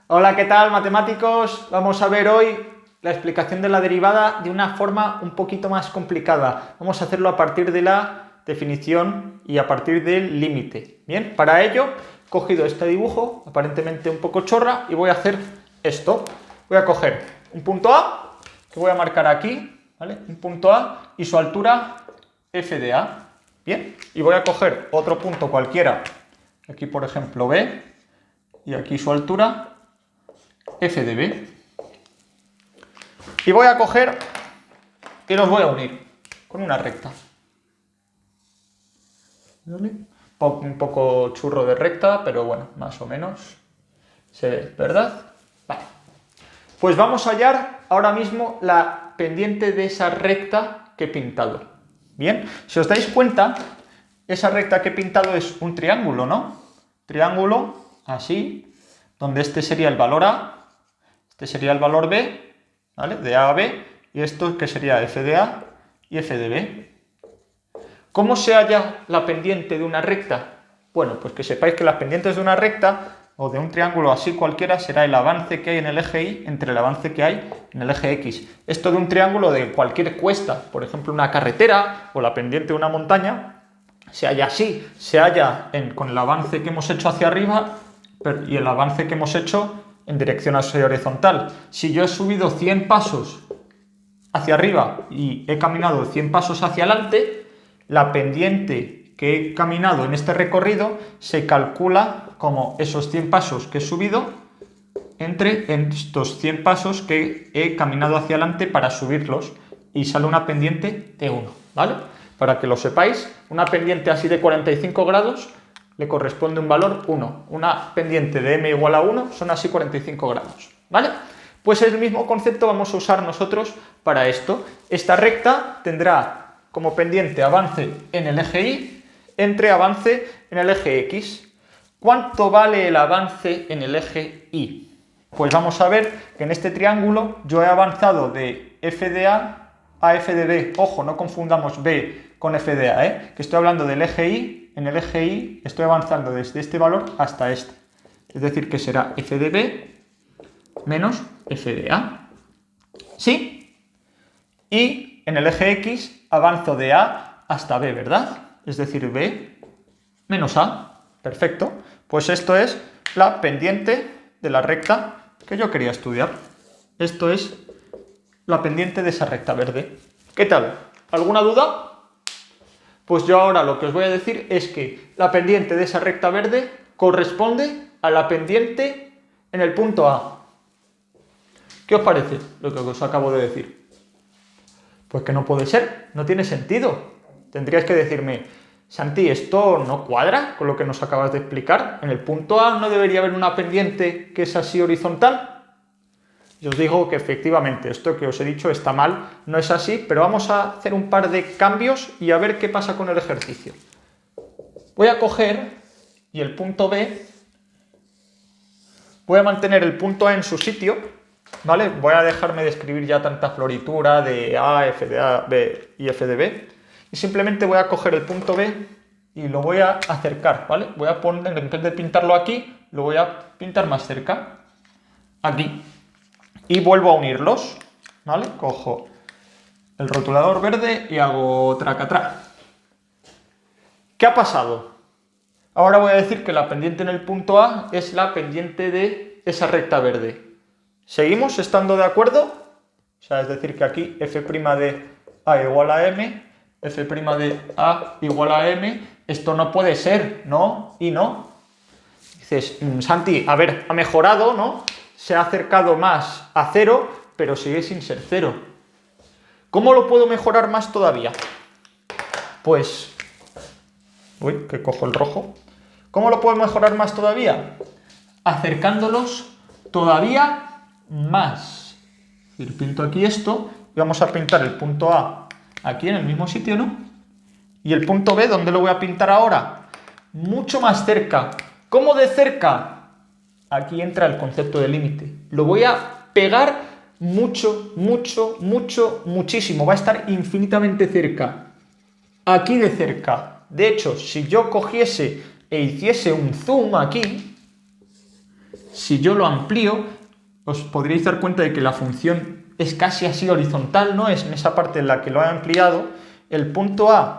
Hola, ¿qué tal, matemáticos? Vamos a ver hoy la explicación de la derivada de una forma un poquito más complicada. Vamos a hacerlo a partir de la definición y a partir del límite. Bien, para ello he cogido este dibujo, aparentemente un poco chorra, y voy a hacer esto. Voy a coger un punto A, que voy a marcar aquí, ¿vale? Un punto A y su altura f de A. Bien, y voy a coger otro punto cualquiera, aquí por ejemplo B, y aquí su altura f de B. Y voy a coger y los voy a unir con una recta. ¿Vale? Un poco churro de recta, pero bueno, más o menos se ve, ¿verdad? Vale. Pues vamos a hallar ahora mismo la pendiente de esa recta que he pintado. Bien, si os dais cuenta, esa recta que he pintado es un triángulo, ¿no? Triángulo así, donde este sería el valor A, este sería el valor B, ¿vale? De A a B, y esto que sería f de A y f de B. ¿Cómo se halla la pendiente de una recta? Bueno, pues que sepáis que las pendientes de una recta o de un triángulo así cualquiera será el avance que hay en el eje Y entre el avance que hay en el eje X. Esto de un triángulo de cualquier cuesta, por ejemplo una carretera o la pendiente de una montaña, se halla así, se halla con el avance que hemos hecho hacia arriba y el avance que hemos hecho en dirección hacia horizontal. Si yo he subido 100 pasos hacia arriba y he caminado 100 pasos hacia adelante, la pendiente que he caminado en este recorrido se calcula como esos 100 pasos que he subido entre estos 100 pasos que he caminado hacia adelante para subirlos, y sale una pendiente de 1, ¿vale? Para que lo sepáis, una pendiente así de 45 grados le corresponde un valor 1. Una pendiente de m igual a 1 son así 45 grados, ¿vale? Pues el mismo concepto vamos a usar nosotros para esto. Esta recta tendrá como pendiente avance en el eje Y entre avance en el eje X. ¿Cuánto vale el avance en el eje Y? Pues vamos a ver que en este triángulo yo he avanzado de f de A a f de B. Ojo, no confundamos B con f de A, que estoy hablando del eje Y. En el eje Y estoy avanzando desde este valor hasta este. Es decir, que será f de B menos f de A. ¿Sí? Y en el eje X avanzo de A hasta B, ¿verdad? Es decir, B menos A. Perfecto. Pues esto es la pendiente de la recta que yo quería estudiar. Esto es la pendiente de esa recta verde. ¿Qué tal? ¿Alguna duda? Pues yo ahora lo que os voy a decir es que la pendiente de esa recta verde corresponde a la pendiente en el punto A. ¿Qué os parece lo que os acabo de decir? Pues que no puede ser, no tiene sentido. Tendríais que decirme, Santi, esto no cuadra con lo que nos acabas de explicar. En el punto A no debería haber una pendiente que es así horizontal. Y os digo que efectivamente esto que os he dicho está mal, no es así, pero vamos a hacer un par de cambios y a ver qué pasa con el ejercicio. Voy a coger y el punto B, voy a mantener el punto A en su sitio, ¿vale? Voy a dejarme de escribir ya tanta floritura de A, F de A, B y F de B, y simplemente voy a coger el punto B y lo voy a acercar, ¿vale? Voy a poner, en vez de pintarlo aquí, lo voy a pintar más cerca, aquí. Y vuelvo a unirlos, ¿vale? Cojo el rotulador verde y hago tracatrá. ¿Qué ha pasado? Ahora voy a decir que la pendiente en el punto A es la pendiente de esa recta verde. ¿Seguimos estando de acuerdo? O sea, es decir que aquí f' de A igual a m, f' de A igual a m, esto no puede ser, ¿no? Y no. Dices, Santi, a ver, ha mejorado, ¿no? Se ha acercado más a 0, pero sigue sin ser 0. ¿Cómo lo puedo mejorar más todavía? Pues... Uy, que cojo el rojo. ¿Cómo lo puedo mejorar más todavía? Acercándolos todavía más. Es decir, pinto aquí esto y vamos a pintar el punto A aquí en el mismo sitio, ¿no? Y el punto B, ¿dónde lo voy a pintar ahora? Mucho más cerca. ¿Cómo de cerca? Aquí entra el concepto de límite. Lo voy a pegar mucho, mucho, mucho, muchísimo. Va a estar infinitamente cerca. Aquí de cerca. De hecho, si yo cogiese e hiciese un zoom aquí, si yo lo amplío, os podríais dar cuenta de que la función es casi así horizontal, ¿no? Es en esa parte en la que lo he ampliado. El punto A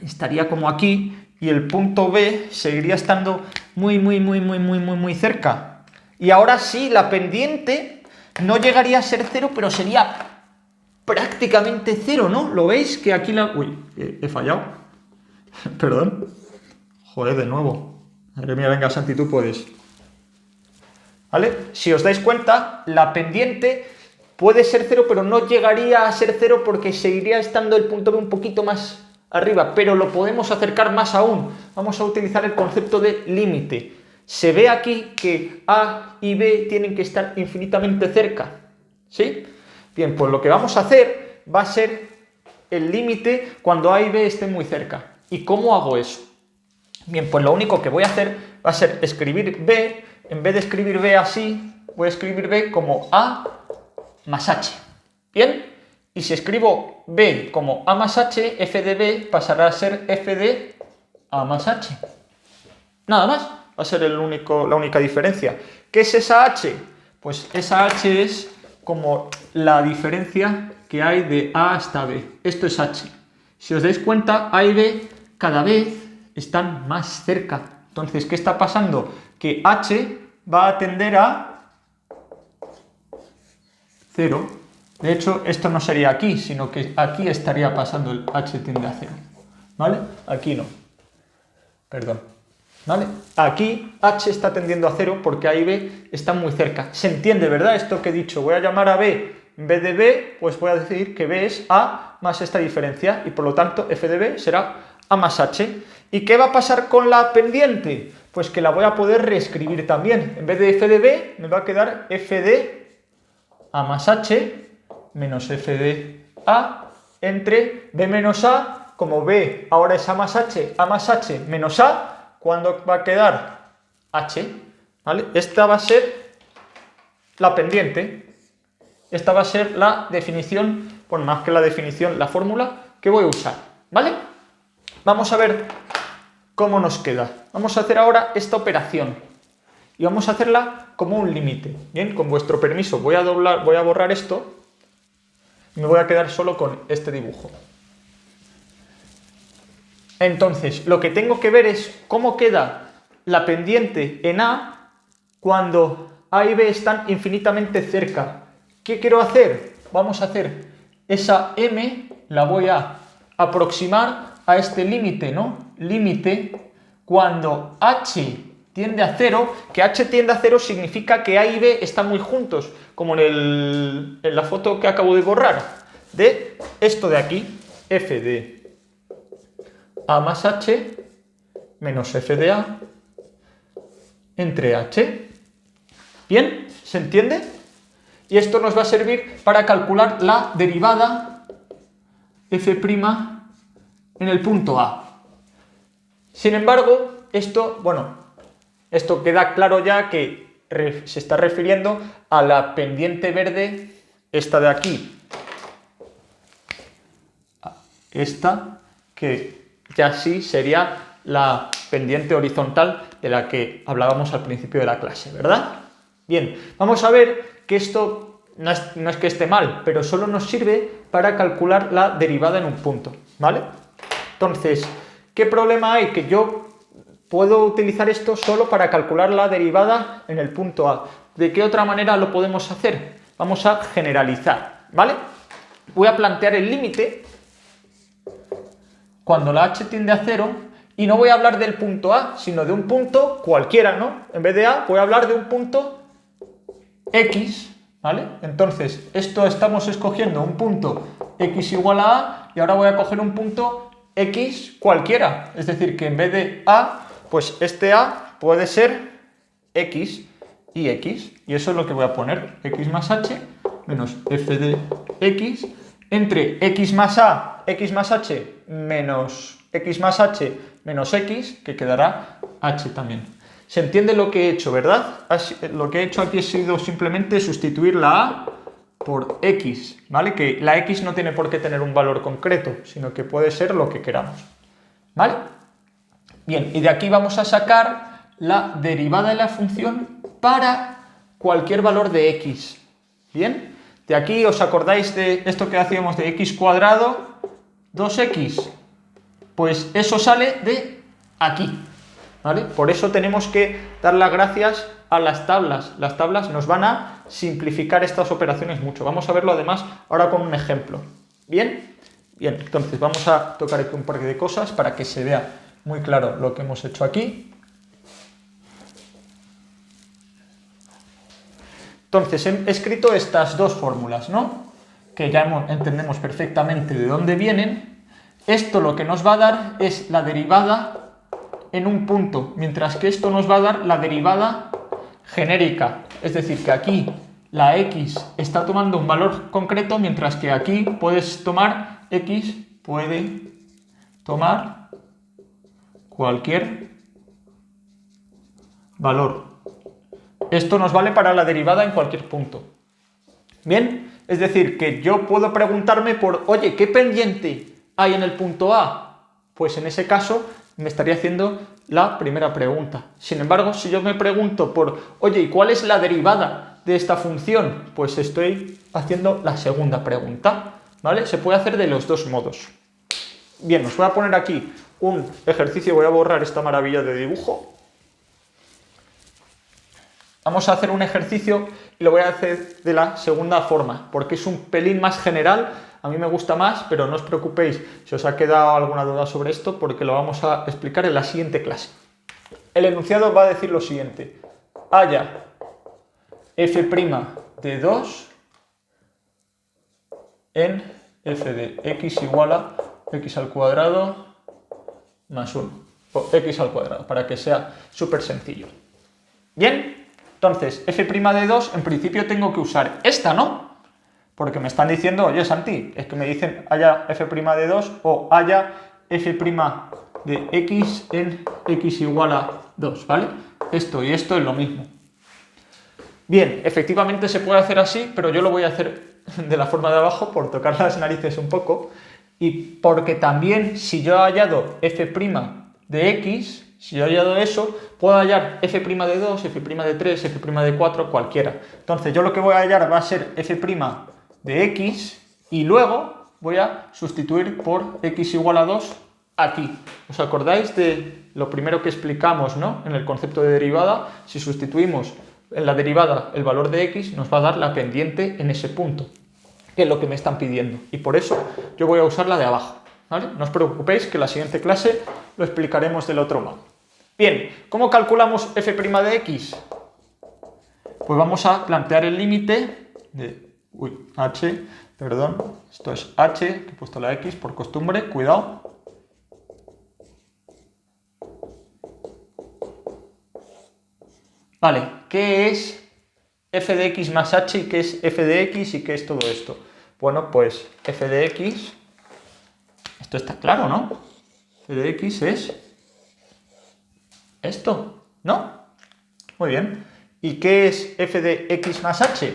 estaría como aquí y el punto B seguiría estando muy cerca. Y ahora sí, la pendiente no llegaría a ser 0, pero sería prácticamente 0, ¿no? ¿Lo veis? Que aquí la... Uy, he fallado. Perdón. Joder, de nuevo. Madre mía, venga, Santi, tú puedes. ¿Vale? Si os dais cuenta, la pendiente puede ser 0, pero no llegaría a ser 0 porque seguiría estando el punto B un poquito más arriba, pero lo podemos acercar más aún. Vamos a utilizar el concepto de límite. Se ve aquí que A y B tienen que estar infinitamente cerca, ¿sí? Bien, pues lo que vamos a hacer va a ser el límite cuando A y B estén muy cerca. ¿Y cómo hago eso? Bien, pues lo único que voy a hacer va a ser escribir B, en vez de escribir B así, voy a escribir B como A más H. ¿Bien? Y si escribo B como A más H, f de B pasará a ser f de A más H. Nada más, va a ser la única diferencia. ¿Qué es esa H? Pues esa H es como la diferencia que hay de A hasta B. Esto es H. Si os dais cuenta, A y B cada vez están más cerca. Entonces, ¿qué está pasando? Que H va a tender a 0. De hecho, esto no sería aquí, sino que aquí estaría pasando el H tiende a 0. ¿Vale? Aquí no. Perdón. ¿Vale? Aquí H está tendiendo a 0 porque A y B están muy cerca. Se entiende, ¿verdad? Esto que he dicho. Voy a llamar a B en vez de B, pues voy a decir que B es A más esta diferencia y por lo tanto f de B será A más H. ¿Y qué va a pasar con la pendiente? Pues que la voy a poder reescribir también. En vez de f de B me va a quedar f de A más H menos f de A entre B menos A, como B ahora es A más H menos A, ¿cuándo va a quedar? H, ¿vale? Esta va a ser la pendiente. Esta va a ser la definición, bueno, más que la definición, la fórmula que voy a usar, ¿vale? Vamos a ver cómo nos queda. Vamos a hacer ahora esta operación y vamos a hacerla como un límite. Bien, con vuestro permiso voy a borrar esto y me voy a quedar solo con este dibujo. Entonces, lo que tengo que ver es cómo queda la pendiente en A cuando A y B están infinitamente cerca. ¿Qué quiero hacer? Vamos a hacer esa M, la voy a aproximar a este límite, ¿no? Límite cuando H tiende a 0, que H tiende a 0 significa que A y B están muy juntos, como en la foto que acabo de borrar, de esto de aquí, f de A más H menos f de A entre H. ¿Bien? ¿Se entiende? Y esto nos va a servir para calcular la derivada f' en el punto A. Sin embargo, esto queda claro ya que se está refiriendo a la pendiente verde, esta de aquí. Esta, que ya sí sería la pendiente horizontal de la que hablábamos al principio de la clase, ¿verdad? Bien, vamos a ver que esto no es que esté mal, pero solo nos sirve para calcular la derivada en un punto, ¿vale? Entonces, ¿qué problema hay? Que yo puedo utilizar esto solo para calcular la derivada en el punto A. ¿De qué otra manera lo podemos hacer? Vamos a generalizar, ¿vale? Voy a plantear el límite cuando la h tiende a 0 y no voy a hablar del punto A, sino de un punto cualquiera, ¿no? En vez de A, voy a hablar de un punto X, ¿vale? Entonces, esto estamos escogiendo un punto X igual a A y ahora voy a coger un punto X cualquiera. Es decir, que en vez de A, pues este A puede ser X y X. Y eso es lo que voy a poner. X más H menos f de X entre X más A, X más H menos X más H menos X, que quedará H también. ¿Se entiende lo que he hecho, verdad? Lo que he hecho aquí ha sido simplemente sustituir la A por X, ¿vale? Que la X no tiene por qué tener un valor concreto, sino que puede ser lo que queramos, ¿vale? Bien, y de aquí vamos a sacar la derivada de la función para cualquier valor de x. ¿Bien? De aquí, ¿os acordáis de esto que hacíamos de x cuadrado 2x? Pues eso sale de aquí, ¿vale? Por eso tenemos que dar las gracias a las tablas. Las tablas nos van a simplificar estas operaciones mucho. Vamos a verlo además ahora con un ejemplo. ¿Bien? Bien, entonces vamos a tocar aquí un par de cosas para que se vea muy claro lo que hemos hecho aquí. Entonces he escrito estas dos fórmulas, ¿no? Que ya entendemos perfectamente de dónde vienen. Esto lo que nos va a dar es la derivada en un punto, mientras que esto nos va a dar la derivada genérica. Es decir, que aquí la x está tomando un valor concreto, mientras que aquí puedes tomar x, puede tomar cualquier valor. Esto nos vale para la derivada en cualquier punto. ¿Bien? Es decir, que yo puedo preguntarme por, oye, ¿qué pendiente hay en el punto A? Pues en ese caso me estaría haciendo la primera pregunta. Sin embargo, si yo me pregunto por, oye, ¿y cuál es la derivada de esta función? Pues estoy haciendo la segunda pregunta, ¿vale? Se puede hacer de los dos modos. Bien, os voy a poner aquí un ejercicio, voy a borrar esta maravilla de dibujo. Vamos a hacer un ejercicio y lo voy a hacer de la segunda forma, porque es un pelín más general, a mí me gusta más, pero no os preocupéis si os ha quedado alguna duda sobre esto, porque lo vamos a explicar en la siguiente clase. El enunciado va a decir lo siguiente: haya f' de 2 en f de x igual a x al cuadrado más 1, o x al cuadrado, para que sea súper sencillo. ¿Bien? Entonces, f' de 2, en principio tengo que usar esta, ¿no? Porque me están diciendo, oye, Santi, es que me dicen haya f' de 2 o haya f' de x en x igual a 2, ¿vale? Esto y esto es lo mismo. Bien, efectivamente se puede hacer así, pero yo lo voy a hacer de la forma de abajo por tocar las narices un poco y porque también si yo he hallado f' de x, si yo he hallado eso, puedo hallar f' de 2, f' de 3, f' de 4, cualquiera. Entonces yo lo que voy a hallar va a ser f' de x y luego voy a sustituir por x igual a 2 aquí. ¿Os acordáis de lo primero que explicamos, ¿no? En el concepto de derivada? Si sustituimos en la derivada el valor de x, nos va a dar la pendiente en ese punto, que es lo que me están pidiendo. Y por eso yo voy a usar la de abajo, ¿vale? No os preocupéis que en la siguiente clase lo explicaremos del otro modo. Bien, ¿cómo calculamos f' de x? Pues vamos a plantear el límite de... h, perdón, esto es h, que he puesto la x por costumbre, cuidado. Vale, ¿qué es f de x más h y qué es f de x y qué es todo esto? Bueno, pues f de x, esto está claro, ¿no? F de x es esto, ¿no? Muy bien. ¿Y qué es f de x más h?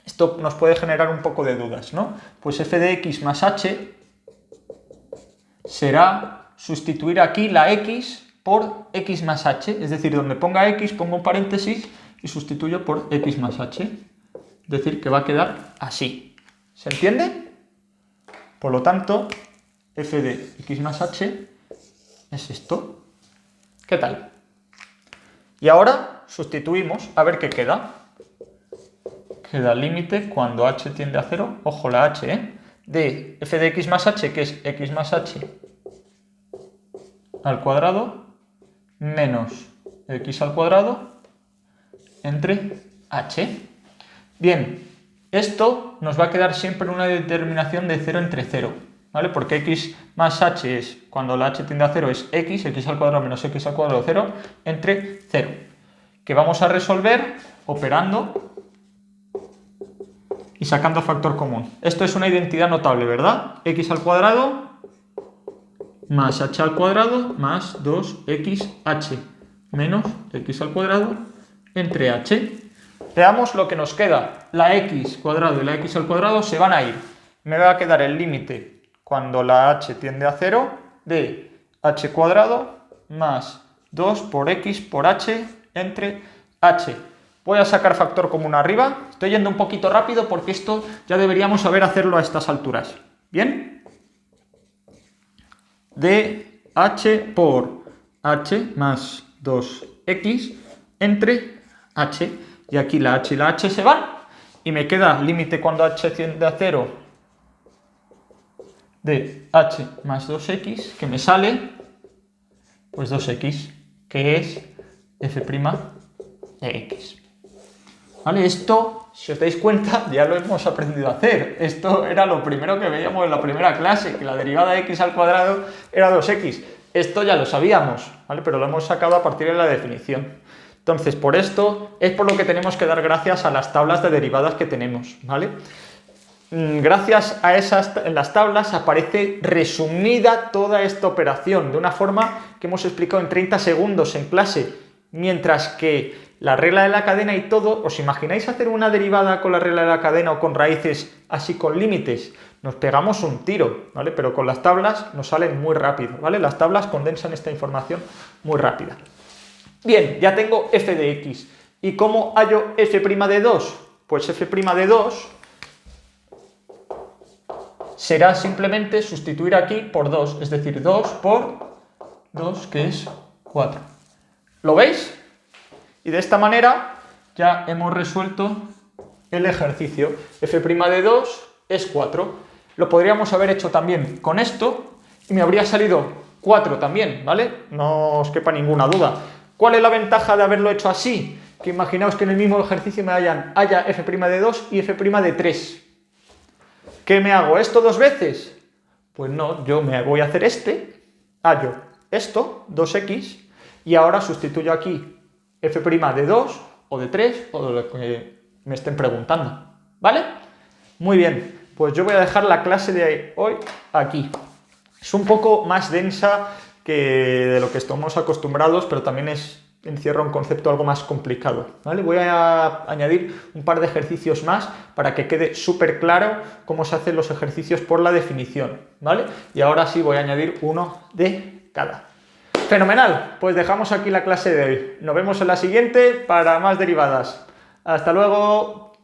Esto nos puede generar un poco de dudas, ¿no? Pues f de x más h será sustituir aquí la x por x más h, es decir, donde ponga x pongo un paréntesis y sustituyo por x más h. Es decir, que va a quedar así. ¿Se entiende? Por lo tanto, f de x más h es esto. ¿Qué tal? Y ahora sustituimos, a ver qué queda. Queda el límite cuando h tiende a 0, ojo la h, de f de x más h, que es x más h al cuadrado, menos x al cuadrado entre h. Bien, esto nos va a quedar siempre una determinación de 0 entre 0, ¿vale? Porque x más h es, cuando la h tiende a 0 es x al cuadrado menos x al cuadrado 0, entre 0. Que vamos a resolver operando y sacando factor común. Esto es una identidad notable, ¿verdad? X al cuadrado más h al cuadrado más 2xh menos x al cuadrado entre h. Veamos lo que nos queda. La x cuadrado y la x al cuadrado se van a ir. Me va a quedar el límite cuando la h tiende a 0 de h cuadrado más 2 por x por h entre h. Voy a sacar factor común arriba. Estoy yendo un poquito rápido porque esto ya deberíamos saber hacerlo a estas alturas. ¿Bien? dh por h más 2x entre h. Y aquí la h y la h se van. Y me queda límite cuando h tiende a 0 de h más 2x, que me sale pues 2x, que es f' de x. ¿Vale? Esto, si os dais cuenta, ya lo hemos aprendido a hacer. Esto era lo primero que veíamos en la primera clase, que la derivada de x al cuadrado era 2x. Esto ya lo sabíamos, ¿vale? Pero lo hemos sacado a partir de la definición. Entonces, por esto es por lo que tenemos que dar gracias a las tablas de derivadas que tenemos, ¿vale? Gracias a en las tablas aparece resumida toda esta operación de una forma que hemos explicado en 30 segundos en clase, mientras que la regla de la cadena y todo, ¿os imagináis hacer una derivada con la regla de la cadena o con raíces así con límites? Nos pegamos un tiro, ¿vale? Pero con las tablas nos salen muy rápido, ¿vale? Las tablas condensan esta información muy rápida. Bien, ya tengo f de x. ¿Y cómo hallo f' de 2? Pues f' de 2 será simplemente sustituir aquí por 2, es decir, 2 por 2, que es 4. ¿Lo veis? Y de esta manera ya hemos resuelto el ejercicio. f' de 2 es 4. Lo podríamos haber hecho también con esto y me habría salido 4 también, ¿vale? No os quepa ninguna duda. ¿Cuál es la ventaja de haberlo hecho así? Que imaginaos que en el mismo ejercicio me haya f' de 2 y f' de 3. ¿Qué me hago? ¿Esto dos veces? Pues no, yo me voy a hacer hallo esto, 2x, y ahora sustituyo aquí f' de 2 o de 3 o de lo que me estén preguntando, ¿vale? Muy bien, pues yo voy a dejar la clase de hoy aquí. Es un poco más densa que de lo que estamos acostumbrados, pero también encierra un concepto algo más complicado, ¿vale? Voy a añadir un par de ejercicios más para que quede súper claro cómo se hacen los ejercicios por la definición, ¿vale? Y ahora sí voy a añadir uno de cada. Fenomenal, pues dejamos aquí la clase de hoy. Nos vemos en la siguiente para más derivadas. Hasta luego.